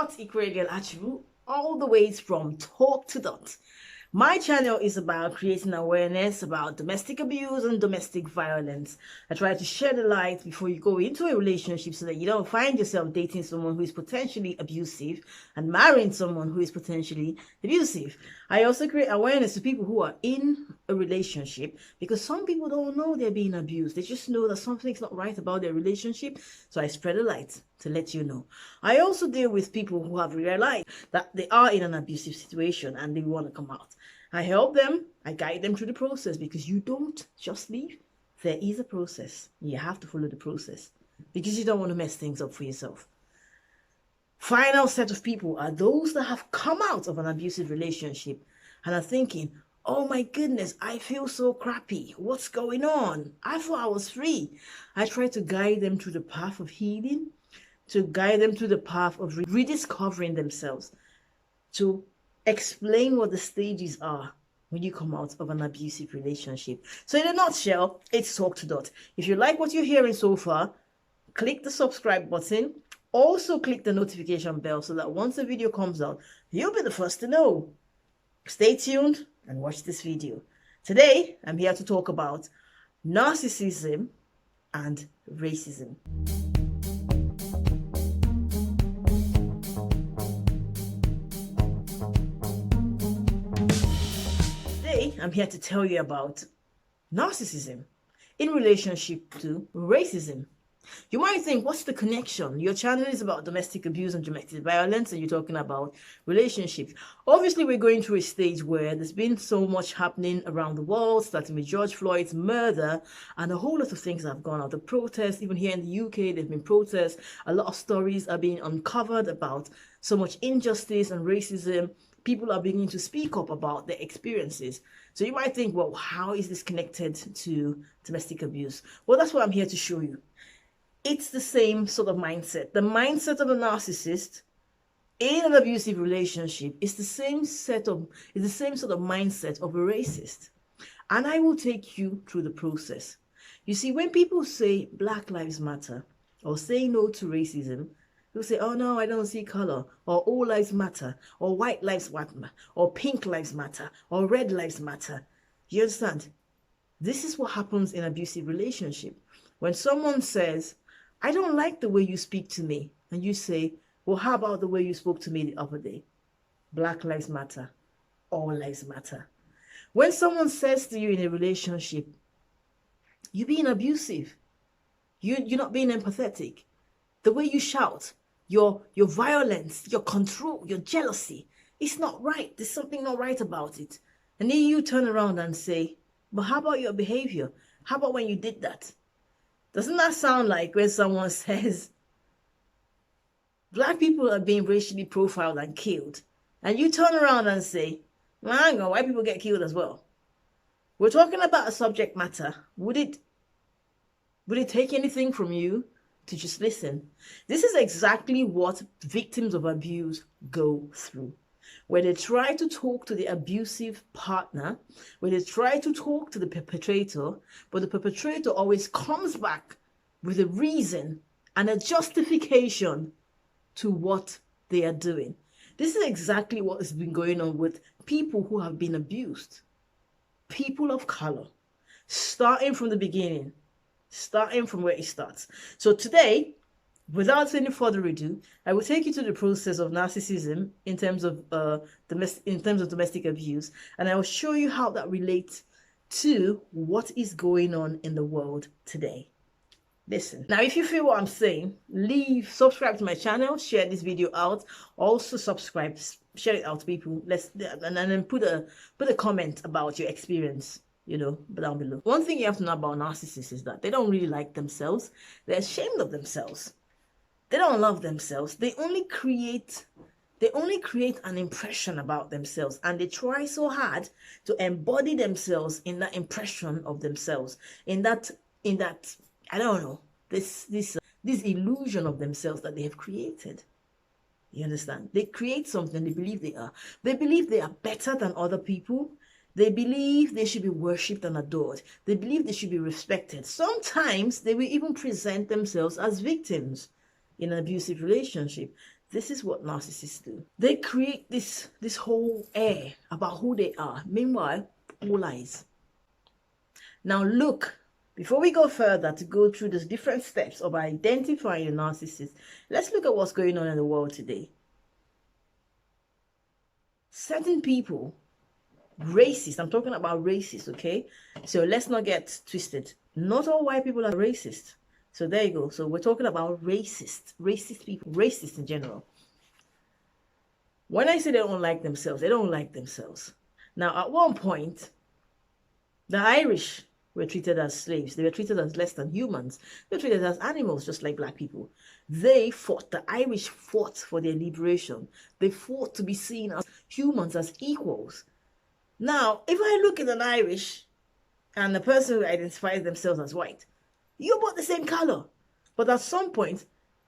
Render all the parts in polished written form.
out IkwerreGirl Acheru, all the way from Talk to Dot. My channel is about creating awareness about domestic abuse and domestic violence. I try to share the light before you go into a relationship so that you don't find yourself dating someone who is potentially abusive and marrying someone who is potentially abusive. I also create awareness to people who are in a relationship because some people don't know they're being abused. They just know that something's not right about their relationship. So I spread the light to let you know. I also deal with people who have realized that they are in an abusive situation and they want to come out. I help them, I guide them through the process because you don't just leave. There is a process. You have to follow the process because you don't want to mess things up for yourself. Final set of people are those that have come out of an abusive relationship and are thinking, oh my goodness, I feel so crappy. What's going on? I thought I was free. I try to guide them through the path of healing, to guide them through the path of rediscovering themselves, to explain what the stages are when you come out of an abusive relationship. So in a nutshell, it's Talk to Dot. If you like what you're hearing so far, click the subscribe button. Also click the notification bell so that once a video comes out, you'll be the first to know. Stay tuned and watch this video. Today, I'm here to talk about narcissism and racism. I'm here to tell you about narcissism in relationship to racism. You might think, what's the connection? Your channel is about domestic abuse and domestic violence, and you're talking about relationships. Obviously, we're going through a stage where there's been so much happening around the world, starting with George Floyd's murder, and a whole lot of things have gone on. The protests, even here in the UK, there've been protests. A lot of stories are being uncovered about so much injustice and racism. People are beginning to speak up about their experiences. So you might think, well, how is this connected to domestic abuse? Well, that's what I'm here to show you. It's the same sort of mindset. The mindset of a narcissist in an abusive relationship is the same sort of mindset of a racist. And I will take you through the process. You see, when people say Black Lives Matter or say no to racism, they'll say, oh no, I don't see color, or all lives matter, or white lives matter, or pink lives matter, or red lives matter. You understand? This is what happens in abusive relationship. When someone says, I don't like the way you speak to me, and you say, well, how about the way you spoke to me the other day? Black lives matter, all lives matter. When someone says to you in a relationship, you're being abusive, you're not being empathetic, the way you shout, your violence, your control, your jealousy, it's not right. There's something not right about it. And then you turn around and say, but how about your behavior? How about when you did that? Doesn't that sound like when someone says, Black people are being racially profiled and killed, and you turn around and say, well, hang on, white people get killed as well? We're talking about a subject matter. Would it take anything from you to just listen? This is exactly what victims of abuse go through. When they try to talk to the abusive partner, when they try to talk to the perpetrator, but the perpetrator always comes back with a reason and a justification to what they are doing. This is exactly what has been going on with people who have been abused. People of color, starting from the beginning, starting from where it starts. So today, without any further ado, I will take you to the process of narcissism in terms of domestic abuse, and I will show you how that relates to what is going on in the world today. Listen. Now, if you feel what I'm saying, subscribe to my channel, share this video out. Also subscribe, share it out to people. And then put a comment about your experience, down below. One thing you have to know about narcissists is that they don't really like themselves. They're ashamed of themselves. They don't love themselves. They only create an impression about themselves, and they try so hard to embody themselves in that impression of themselves, in that I don't know, this illusion of themselves that they have created. You understand? They create something they believe they are. They believe they are better than other people. They believe they should be worshipped and adored. They believe they should be respected. Sometimes they will even present themselves as victims in an abusive relationship. This is what narcissists do. They create this whole air about who they are. Meanwhile, all lies. Now look, before we go further to go through the different steps of identifying a narcissist, let's look at what's going on in the world today. Certain people, racist, I'm talking about racist, okay? So let's not get twisted. Not all white people are racist. So there you go. So we're talking about racist people, racist in general. When I say they don't like themselves, they don't like themselves. Now, at one point, the Irish were treated as slaves. They were treated as less than humans. They were treated as animals, just like black people. They fought, the Irish fought for their liberation. They fought to be seen as humans, as equals. Now, if I look at an Irish and the person who identifies themselves as white, you're both the same color. But at some point,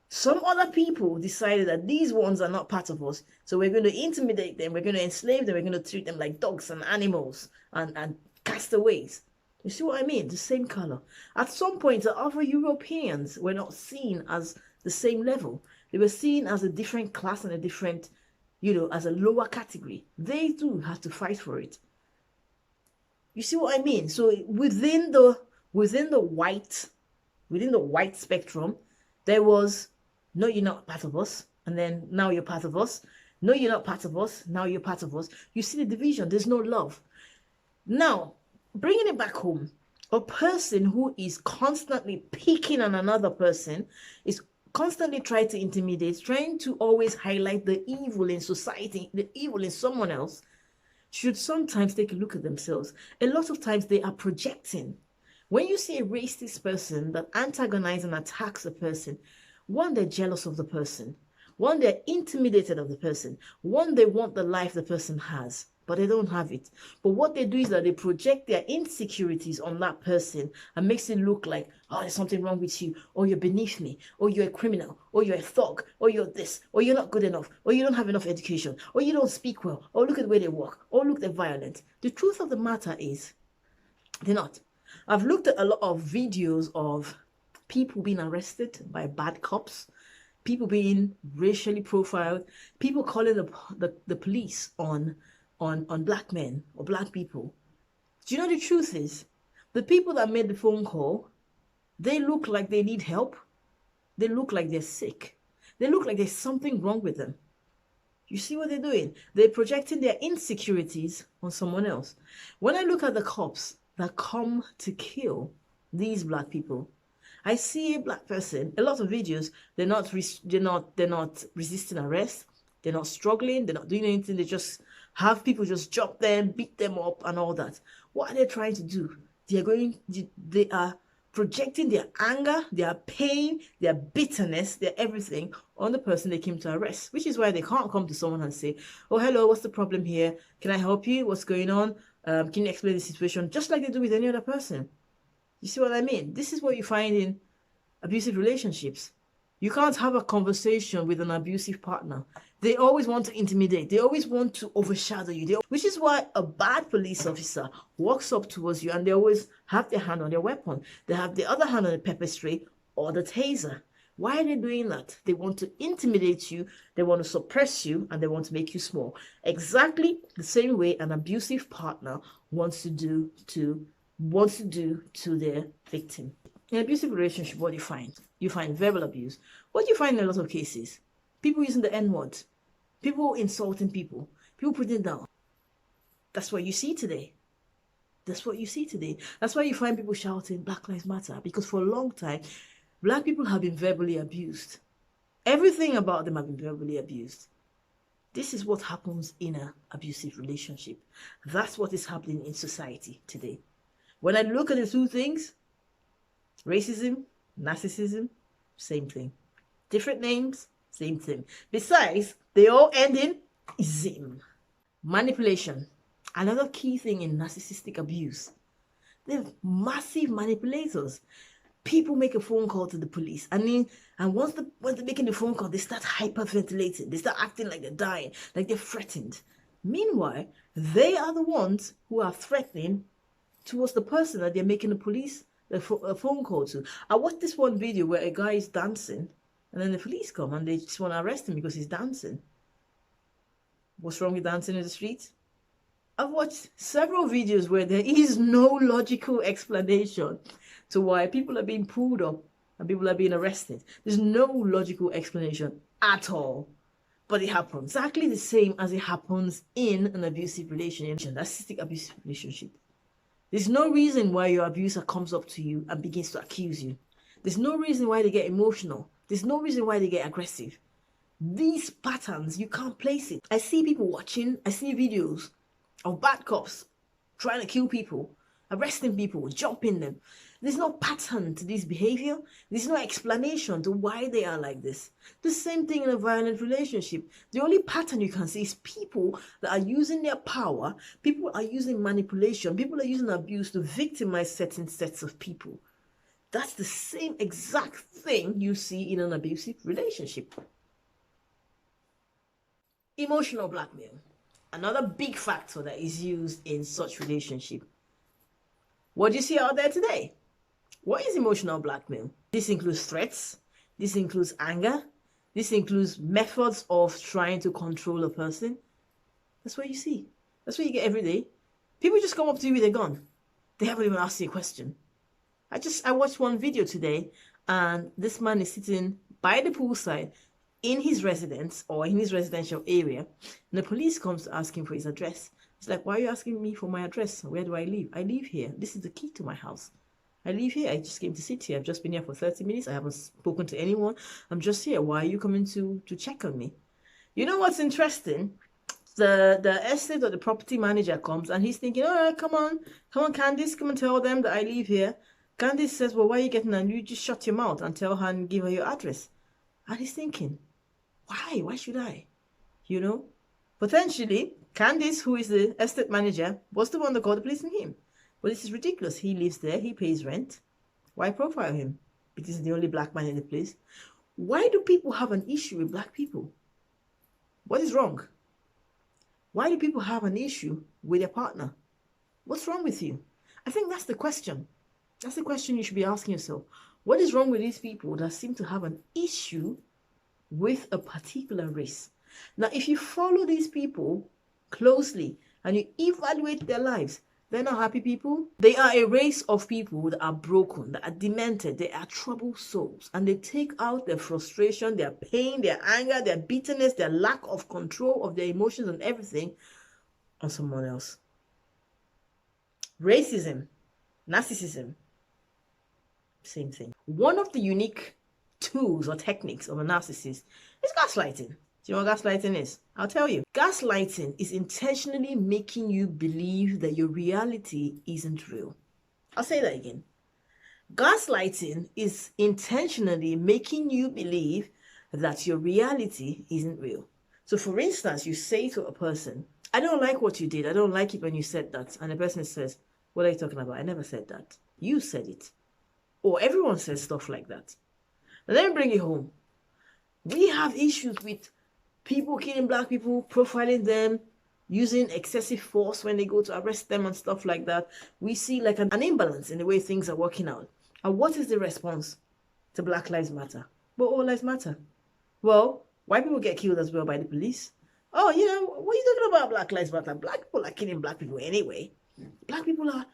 some other people decided that these ones are not part of us. So we're going to intimidate them. We're going to enslave them. We're going to treat them like dogs and animals and castaways. You see what I mean? The same color. At some point, the other Europeans were not seen as the same level. They were seen as a different class and a different, as a lower category. They too had to fight for it. You see what I mean? So within the white spectrum, there was, no, you're not part of us, and then now you're part of us. No, you're not part of us, now you're part of us. You see the division, there's no love. Now, bringing it back home, a person who is constantly picking on another person, is constantly trying to intimidate, trying to always highlight the evil in society, the evil in someone else, should sometimes take a look at themselves. A lot of times they are projecting. When you see a racist person that antagonizes and attacks a person, one, they're jealous of the person. One, they're intimidated of the person. One, they want the life the person has, but they don't have it. But what they do is that they project their insecurities on that person and makes it look like, oh, there's something wrong with you, or you're beneath me, or you're a criminal, or you're a thug, or you're this, or you're not good enough, or you don't have enough education, or you don't speak well, or look at the way they walk, or look, they're violent. The truth of the matter is, they're not. I've looked at a lot of videos of people being arrested by bad cops, people being racially profiled, people calling the police on black men or black people. Do you know the truth is, the people that made the phone call, they look like they need help. They look like they're sick. They look like there's something wrong with them. You see what they're doing? They're projecting their insecurities on someone else. When I look at the cops that come to kill these black people, I see a black person, a lot of videos, they're not resisting arrest, they're not struggling, they're not doing anything, they just have people just drop them, beat them up and all that. What are they trying to do? They are projecting their anger, their pain, their bitterness, their everything on the person they came to arrest, which is why they can't come to someone and say, oh, hello, what's the problem here? Can I help you? What's going on? Can you explain the situation? Just like they do with any other person. You see what I mean? This is what you find in abusive relationships. You can't have a conversation with an abusive partner. They always want to intimidate. They always want to overshadow you. Which is why a bad police officer walks up towards you and they always have their hand on their weapon. They have the other hand on the pepper spray or the taser. Why are they doing that? They want to intimidate you, they want to suppress you, and they want to make you small. Exactly the same way an abusive partner wants to do to their victim. In an abusive relationship, what do you find? You find verbal abuse. What do you find in a lot of cases? People using the N-word, people insulting people, people putting down. That's what you see today. That's what you see today. That's why you find people shouting Black Lives Matter, because for a long time, Black people have been verbally abused. Everything about them have been verbally abused. This is what happens in an abusive relationship. That's what is happening in society today. When I look at the two things, racism, narcissism, same thing. Different names, same thing. Besides, they all end in ism. Manipulation. Another key thing in narcissistic abuse. They're massive manipulators. People make a phone call to the police, and once they're making the phone call, they start hyperventilating. They start acting like they're dying, like they're threatened. Meanwhile, they are the ones who are threatening towards the person that they're making a phone call to. I watched this one video where a guy is dancing, And then the police come and they just want to arrest him because he's dancing. What's wrong with dancing in the streets? I've watched several videos where there is no logical explanation to why people are being pulled up and people are being arrested. There's no logical explanation at all. But it happens exactly the same as it happens in an abusive relationship, narcissistic abusive relationship. There's no reason why your abuser comes up to you and begins to accuse you. There's no reason why they get emotional. There's no reason why they get aggressive. These patterns, you can't place it. I see people watching, I see videos of bad cops trying to kill people, arresting people, jumping them. There's no pattern to this behavior. There's no explanation to why they are like this. The same thing in a violent relationship. The only pattern you can see is people that are using their power, people are using manipulation, people are using abuse to victimize certain sets of people. That's the same exact thing you see in an abusive relationship. Emotional blackmail. Another big factor that is used in such relationship. What do you see out there today? What is emotional blackmail? This includes threats. This includes anger. This includes methods of trying to control a person. That's what you see. That's what you get every day. People just come up to you with a gun. They haven't even asked you a question. I watched one video today, and this man is sitting by the poolside in his residence or in his residential area, and the police comes to ask him for his address. He's like, why are you asking me for my address? Where do I live? I live here. This is the key to my house. I live here. I just came to sit here. I've just been here for 30 minutes. I haven't spoken to anyone. I'm just here. Why are you coming to check on me? You know what's interesting? The estate or the property manager comes and he's thinking, all right, come on, Candice, come and tell them that I live here. Candice says, well, why are you getting her? You just shut your mouth and tell her and give her your address. And he's thinking, why? Why should I? You know? Potentially, Candice, who is the estate manager, was the one that called the police on him. But this is ridiculous. He lives there. He pays rent. Why profile him? Because he's the only black man in the place. Why do people have an issue with black people? What is wrong? Why do people have an issue with their partner? What's wrong with you? I think that's the question. That's the question you should be asking yourself. What is wrong with these people that seem to have an issue with a particular race? Now, if you follow these people closely and you evaluate their lives, they're not happy people. They are a race of people that are broken, that are demented. They are troubled souls. And they take out their frustration, their pain, their anger, their bitterness, their lack of control of their emotions and everything on someone else. Racism, narcissism, same thing. One of the unique tools or techniques of a narcissist is gaslighting. Do you know what gaslighting is? I'll tell you. Gaslighting is intentionally making you believe that your reality isn't real. I'll say that again. Gaslighting is intentionally making you believe that your reality isn't real. So for instance, you say to a person, I don't like what you did. I don't like it when you said that. And the person says, what are you talking about? I never said that. You said it. Or everyone says stuff like that. And then bring it home. We have issues with people killing black people, profiling them, using excessive force when they go to arrest them and stuff like that. We see like an imbalance in the way things are working out. And what is the response to Black Lives Matter? Well, all lives matter. Well, white people get killed as well by the police. Oh, you know, what are you talking about Black Lives Matter? Black people are killing black people anyway. Black people are,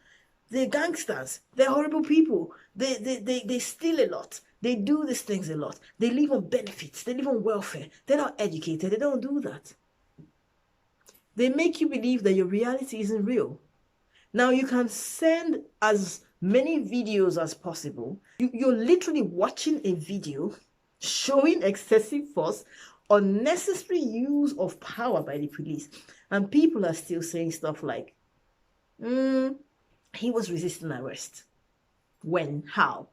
they're gangsters. They're horrible people. They steal a lot. They do these things a lot. They live on benefits. They live on welfare. They're not educated. They don't do that. They make you believe that your reality isn't real. Now, you can send as many videos as possible. You're literally watching a video showing excessive force, unnecessary use of power by the police. And people are still saying stuff like, he was resisting arrest. When? How?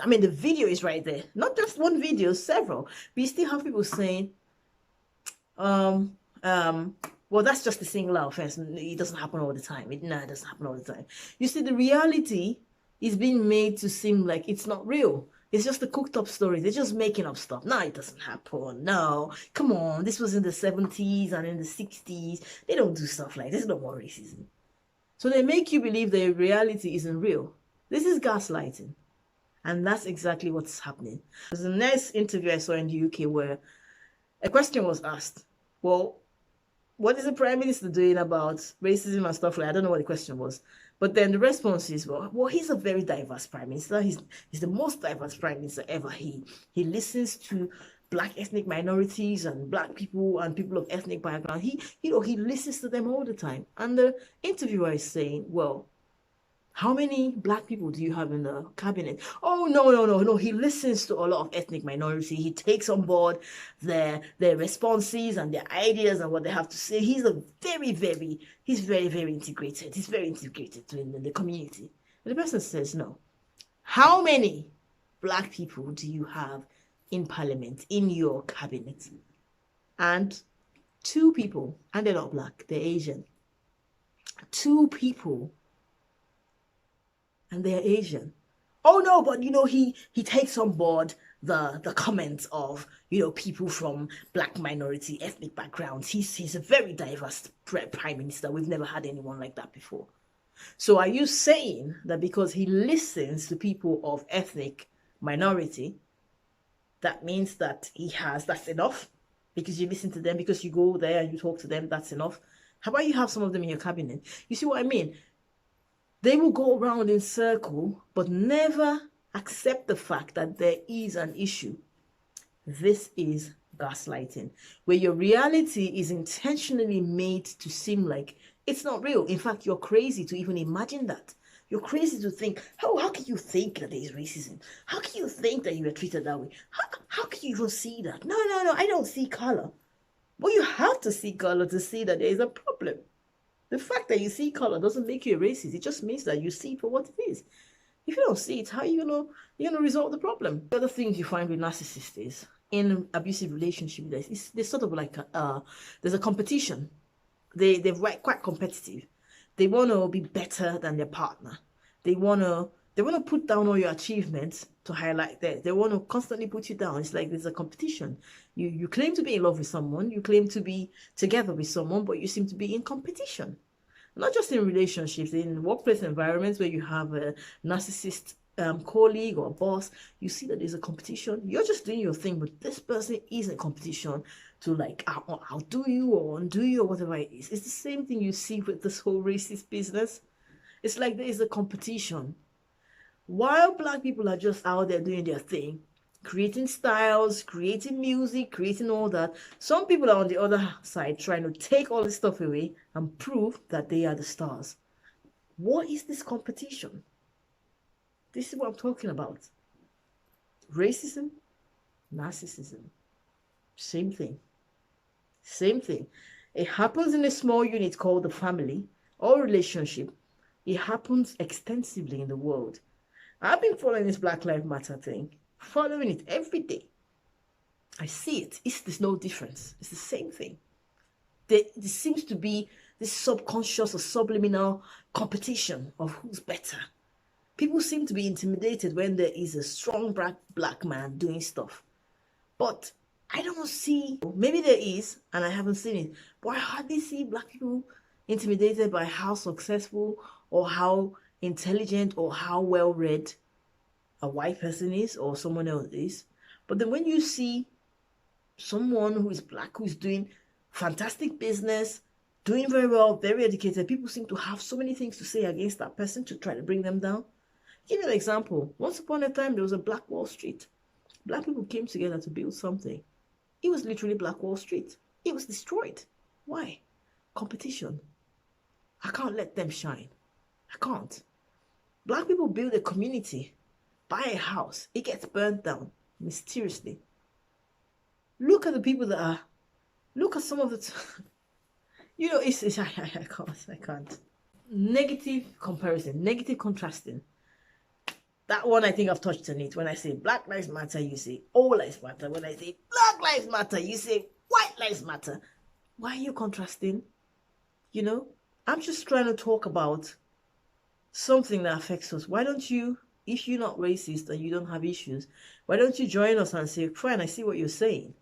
I mean, the video is right there. Not just one video, several. But you still have people saying, well, that's just a singular offense. It doesn't happen all the time. It doesn't happen all the time. You see, the reality is being made to seem like it's not real. It's just a cooked up story. They're just making up stuff. No, it doesn't happen. No, come on. This was in the 70s and in the 60s. They don't do stuff like this. There's no more racism. So they make you believe that reality isn't real. This is gaslighting. And that's exactly what's happening. There's a next interview I saw in the UK where a question was asked. Well, what is the Prime Minister doing about racism and stuff like that? I don't know what the question was. But then the response is, well, he's a very diverse Prime Minister. He's the most diverse Prime Minister ever. He listens to Black ethnic minorities and Black people and people of ethnic background. He listens to them all the time. And the interviewer is saying, well, how many Black people do you have in the cabinet? Oh, no. He listens to a lot of ethnic minority. He takes on board their responses and their ideas and what they have to say. He's very, very integrated. He's very integrated in the community. And the person says, no. How many Black people do you have in parliament, in your cabinet? And 2 people, and they're not Black, they're Asian. 2 people, and they're Asian. Oh no, but he takes on board the comments of people from Black minority ethnic backgrounds. He's a very diverse prime minister. We've never had anyone like that before. So are you saying that because he listens to people of ethnic minority, that means that that's enough? Because you listen to them, because you go there and you talk to them, that's enough? How about you have some of them in your cabinet? You see what I mean? They will go around in circle, but never accept the fact that there is an issue. This is gaslighting, where your reality is intentionally made to seem like it's not real. In fact, you're crazy to even imagine that. You're crazy to think, how can you think that there is racism? How can you think that you were treated that way? How can you even see that? No, I don't see color. Well, you have to see color to see that there is a problem. The fact that you see color doesn't make you a racist. It just means that you see it for what it is. If you don't see it, how are you gonna resolve the problem? The other things you find with narcissists is in abusive relationship, there's sort of like there's a competition. They're quite competitive. They want to be better than their partner. They want to put down all your achievements to highlight that. They want to constantly put you down. It's like there's a competition. You claim to be in love with someone, you claim to be together with someone, but you seem to be in competition. Not just in relationships, in workplace environments where you have a narcissist colleague or boss, you see that there's a competition. You're just doing your thing, but this person is in competition to like outdo you or undo you or whatever it is. It's the same thing you see with this whole racist business. It's like there is a competition. While Black people are just out there doing their thing, creating styles, creating music, creating all that, some people are on the other side trying to take all this stuff away and prove that they are the stars. What is this competition? This is what I'm talking about. Racism, narcissism, same thing. Same thing. It happens in a small unit called the family or relationship. It happens extensively in the world. I've been following this Black Lives Matter thing, following it every day. I see it. There's no difference. It's the same thing. There seems to be this subconscious or subliminal competition of who's better. People seem to be intimidated when there is a strong black man doing stuff. But I don't see, maybe there is, and I haven't seen it, but I hardly see Black people intimidated by how successful or how intelligent or how well-read a white person is or someone else is. But then when you see someone who is Black, who's doing fantastic business, doing very well, very educated, people seem to have so many things to say against that person to try to bring them down. Give you an example. Once upon a time, there was a Black Wall Street. Black people came together to build something. It was literally Black Wall Street. It was destroyed. Why? Competition. I can't let them shine. I can't. Black people build a community, buy a house. It gets burnt down mysteriously. Look at the people that are, look at some of the, I can't. Negative comparison, negative contrasting. That one, I think I've touched on it. When I say Black Lives Matter, you say all lives matter. When I say Black Lives Matter, you say white lives matter. Why are you contrasting? I'm just trying to talk about something that affects us. Why don't you, if you're not racist and you don't have issues, why don't you join us and say, fine, I see what you're saying.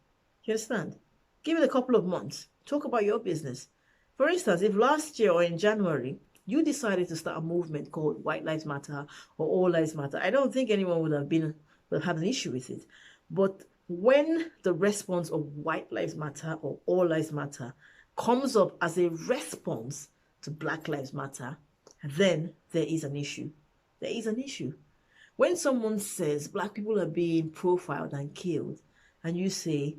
You understand? Give it a couple of months. Talk about your business. For instance, if last year or in January, You decided to start a movement called White Lives Matter or All Lives Matter. I don't think anyone would have had an issue with it. But when the response of White Lives Matter or All Lives Matter comes up as a response to Black Lives Matter, then there is an issue. There is an issue. When someone says Black people are being profiled and killed, and you say,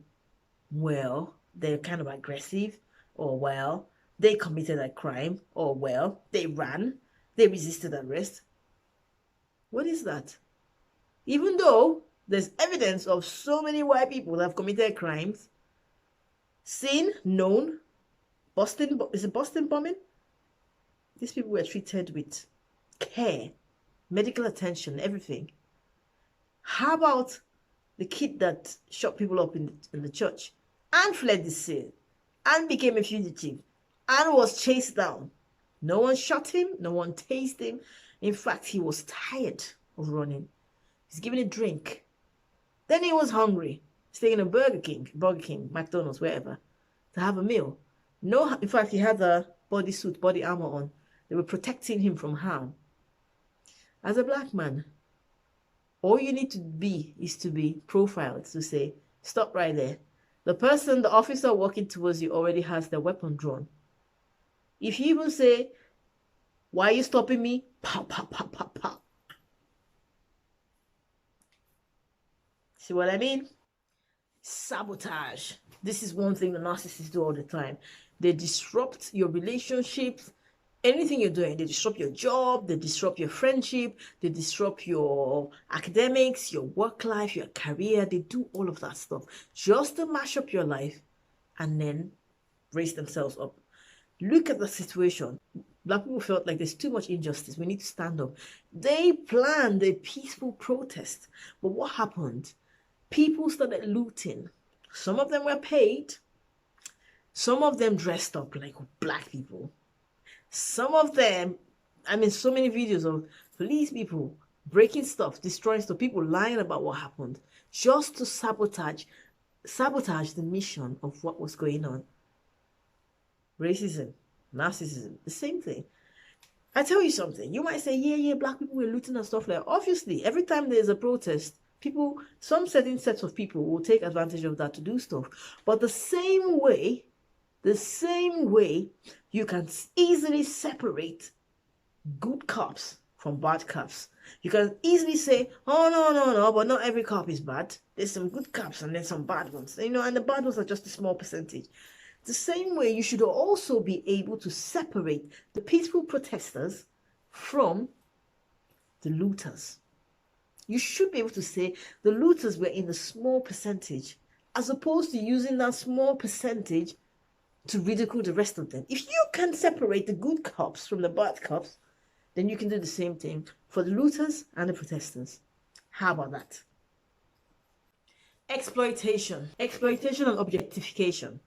well, they're kind of aggressive, or well, they committed a crime, or well, they ran, they resisted arrest. What is that? Even though there's evidence of so many white people that have committed crimes, seen, known, is it Boston bombing? These people were treated with care, medical attention, everything. How about the kid that shot people up in the church and fled the scene and became a fugitive and was chased down? No one shot him, no one tased him. In fact, he was tired of running. He's given a drink. Then he was hungry. He's taking a Burger King, McDonald's, wherever, to have a meal. No, in fact, he had a bodysuit, body armor on. They were protecting him from harm. As a Black man, all you need to be is to be profiled, to say, stop right there. The officer walking towards you already has their weapon drawn. If you even say, why are you stopping me? Pow, pow, pow, pow, pow. See what I mean? Sabotage. This is one thing the narcissists do all the time. They disrupt your relationships. Anything you're doing, they disrupt your job, they disrupt your friendship, they disrupt your academics, your work life, your career. They do all of that stuff just to mash up your life and then raise themselves up. Look at the situation. Black people felt like there's too much injustice. We need to stand up. They planned a peaceful protest. But what happened? People started looting. Some of them were paid. Some of them dressed up like Black people. Some of them, so many videos of police people breaking stuff, destroying stuff, people lying about what happened, just to sabotage the mission of what was going on. Racism, narcissism, the same thing. I tell you something, you might say, yeah, Black people were looting and stuff like that. Obviously, every time there's a protest, some certain sets of people will take advantage of that to do stuff. But the same way you can easily separate good cops from bad cops. You can easily say, oh, no, but not every cop is bad. There's some good cops and then some bad ones. And the bad ones are just a small percentage. The same way, you should also be able to separate the peaceful protesters from the looters. You should be able to say the looters were in the small percentage, as opposed to using that small percentage to ridicule the rest of them. If you can separate the good cops from the bad cops, then you can do the same thing for the looters and the protesters. How about that? Exploitation and objectification.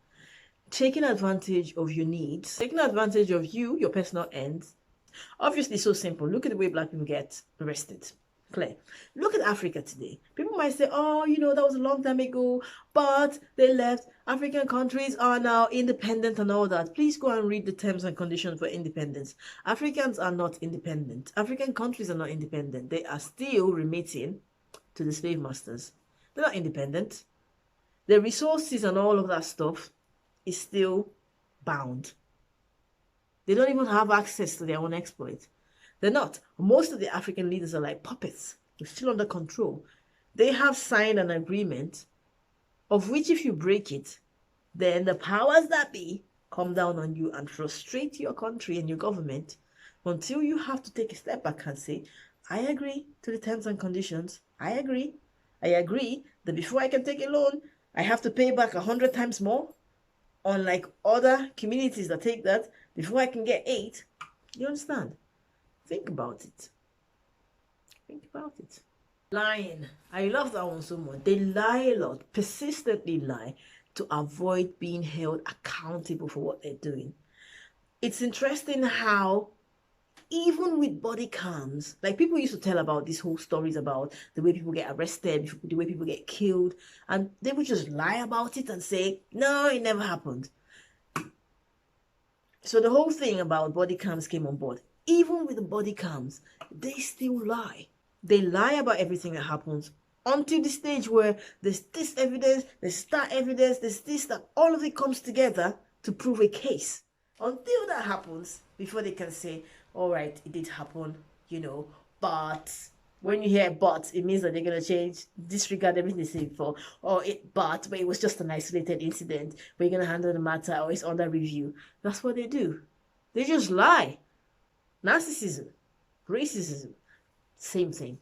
Taking advantage of your needs, taking advantage of your personal ends. Obviously, so simple. Look at the way Black people get arrested. Clear. Look at Africa today. People might say, oh, that was a long time ago, but they left. African countries are now independent and all that. Please go and read the terms and conditions for independence. Africans are not independent. African countries are not independent. They are still remitting to the slave masters. They're not independent. Their resources and all of that stuff is still bound. They don't even have access to their own exploit. They're not. Most of the African leaders are like puppets. They're still under control. They have signed an agreement of which if you break it, then the powers that be come down on you and frustrate your country and your government until you have to take a step back and say, I agree to the terms and conditions. I agree that before I can take a loan, I have to pay back 100 times more. Unlike other communities that take that, before I can get 8. You understand? Think about it. Lying. I love that one so much. They lie a lot, persistently lie to avoid being held accountable for what they're doing. It's interesting how even with body cams, like people used to tell about these whole stories about the way people get arrested, the way people get killed, and they would just lie about it and say, no, it never happened. So the whole thing about body cams came on board. even with the body cams, they still lie. They lie about everything that happens until the stage where there's this evidence, there's that evidence, there's this, that all of it comes together to prove a case. Until that happens, before they can say, all right, it did happen, you know, but when you hear but, it means that they're going to change, disregard everything they said before, or but it was just an isolated incident, we're going to handle the matter, or it's under review. That's what they do. They just lie. Narcissism, racism, same thing.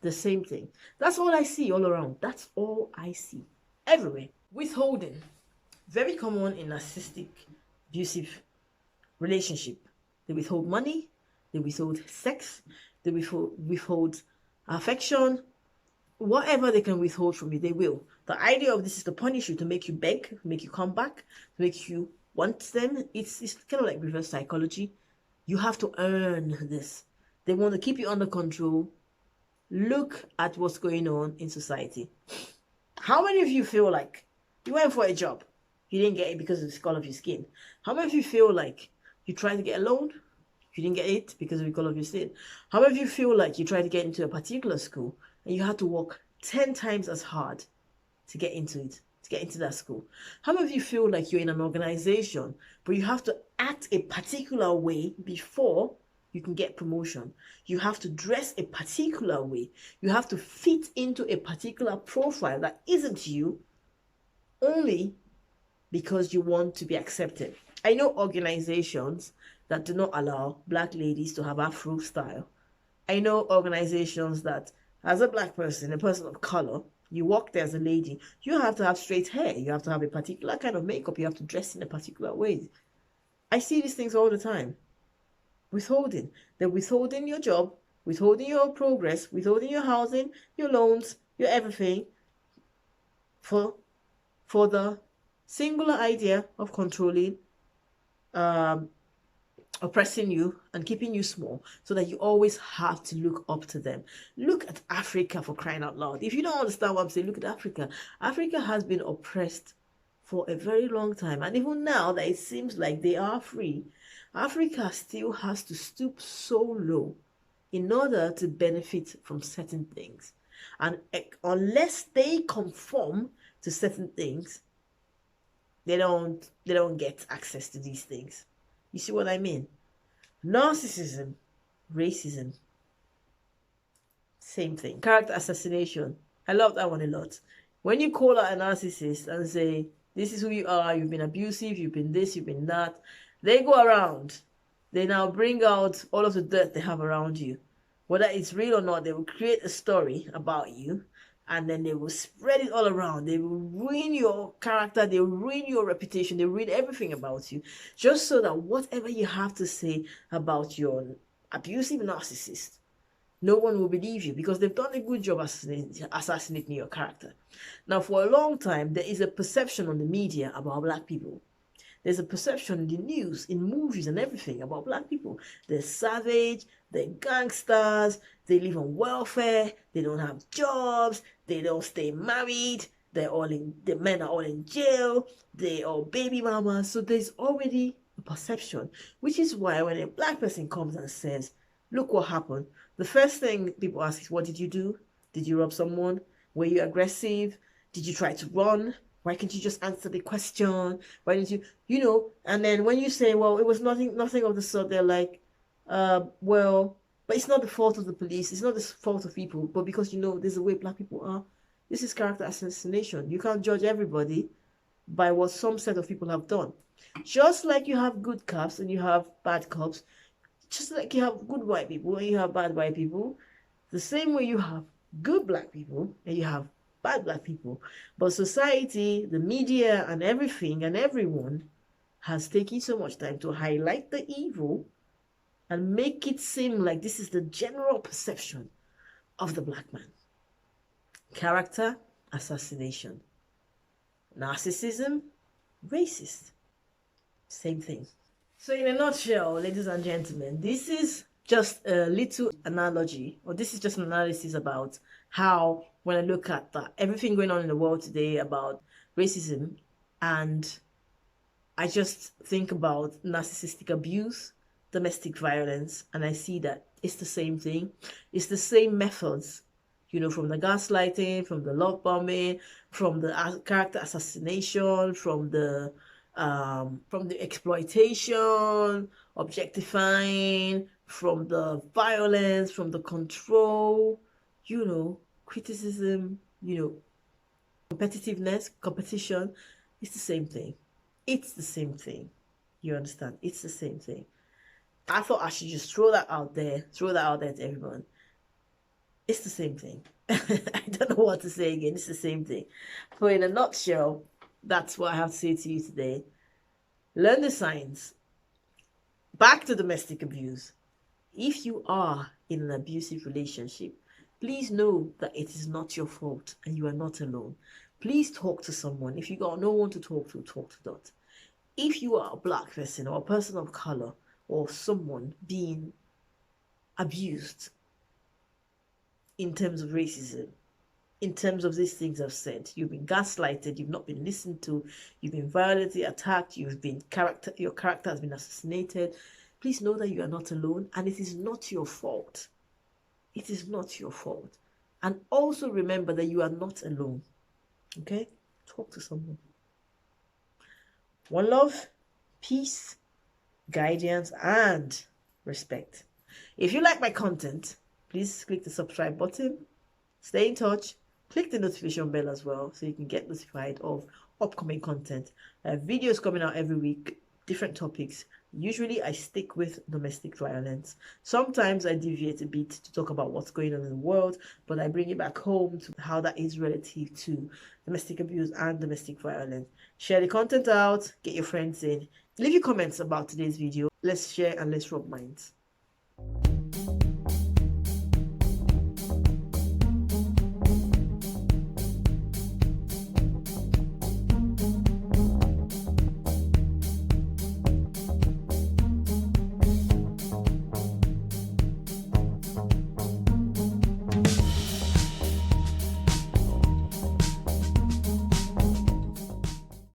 The same thing. That's all I see all around. That's all I see everywhere. Withholding, very common in narcissistic, abusive relationship. They withhold money, they withhold sex, they withhold affection, whatever they can withhold from you, they will. The idea of this is to punish you, to make you beg, to make you come back, to make you want them. It's kind of like reverse psychology. You have to earn this. They want to keep you under control. Look at what's going on in society. How many of you feel like you went for a job, you didn't get it because of the color of your skin? How many of you feel like you tried to get a loan, you didn't get it because of the color of your skin? How many of you feel like you tried to get into a particular school and you had to work 10 times as hard to get into it, to get into that school? How many of you feel like you're in an organization, but you have to act a particular way before you can get promotion? You have to dress a particular way. You have to fit into a particular profile that isn't you, only because you want to be accepted. I know organizations that do not allow Black ladies to have Afro style. I know organizations that, as a Black person, a person of color, you walk there as a lady, you have to have straight hair, you have to have a particular kind of makeup, you have to dress in a particular way. I see these things all the time. Withholding. They're withholding your job, withholding your progress, withholding your housing, your loans, your everything for the singular idea of controlling, oppressing you and keeping you small, so that you always have to look up to them. Look at Africa, for crying out loud. If you don't understand what I'm saying, look at Africa. Africa has been oppressed for a very long time, and even now that it seems like they are free, Africa still has to stoop so low in order to benefit from certain things. And unless they conform to certain things, they don't get access to these things. You see what I mean? Narcissism, racism, same thing. Character assassination. I love that one a lot. When you call out a narcissist and say, this is who you are, you've been abusive, you've been this, you've been that, they go around. They now bring out all of the dirt they have around you. Whether it's real or not, they will create a story about you, and then they will spread it all around. They will ruin your character, they will ruin your reputation, they will ruin everything about you, just so that whatever you have to say about your abusive narcissist, no one will believe you, because they've done a good job assassinating your character. Now, for a long time, there is a perception on the media about Black people. There's a perception in the news, in movies and everything about Black people. They're savage, they're gangsters, they live on welfare, they don't have jobs, they don't stay married, the men are all in jail, they're all baby mamas. So there's already a perception, which is why when a Black person comes and says, look what happened, the first thing people ask is, what did you do? Did you rob someone? Were you aggressive? Did you try to run? Why can't you just answer the question? Why didn't you, and then when you say, well, it was nothing of the sort, they're like, well, but it's not the fault of the police. It's not the fault of people, but because, there's the way Black people are. This is character assassination. You can't judge everybody by what some set of people have done. Just like you have good cops and you have bad cops, just like you have good white people and you have bad white people, the same way you have good Black people and you have bad Black people. But society, the media, and everything and everyone has taken so much time to highlight the evil and make it seem like this is the general perception of the Black man. Character assassination. Narcissism, racist. Same thing. So in a nutshell, ladies and gentlemen, this is just a little analogy, or this is just an analysis about how, when I look at everything going on in the world today about racism, and I just think about narcissistic abuse, domestic violence, and I see that it's the same thing. It's the same methods, you know, from the gaslighting, from the love bombing, from the character assassination, from the exploitation, objectifying, from the violence, from the control, you know, criticism, you know, competitiveness, competition. It's the same thing. It's the same thing. You understand? It's the same thing. I thought I should just throw that out there to everyone. It's the same thing. I don't know what to say again. It's the same thing. But in a nutshell, that's what I have to say to you today. Learn the signs. Back to domestic abuse. If you are in an abusive relationship, please know that it is not your fault and you are not alone. Please talk to someone. If you got no one to talk to Dot. If you are a black person or a person of color or someone being abused in terms of racism, in terms of these things I've said, you've been gaslighted, you've not been listened to, you've been violently attacked, your character has been assassinated, please know that you are not alone and it is not your fault. It is not your fault. And also remember that you are not alone. Okay? Talk to someone. One love, peace, guidance, and respect. If you like my content, please click the subscribe button. Stay in touch. Click the notification bell as well so you can get notified of upcoming content. Videos coming out every week, different topics. Usually I stick with domestic violence. Sometimes I deviate a bit to talk about what's going on in the world, but I bring it back home to how that is relative to domestic abuse and domestic violence. Share the content out, get your friends in. Leave your comments about today's video. Let's share and let's rub minds.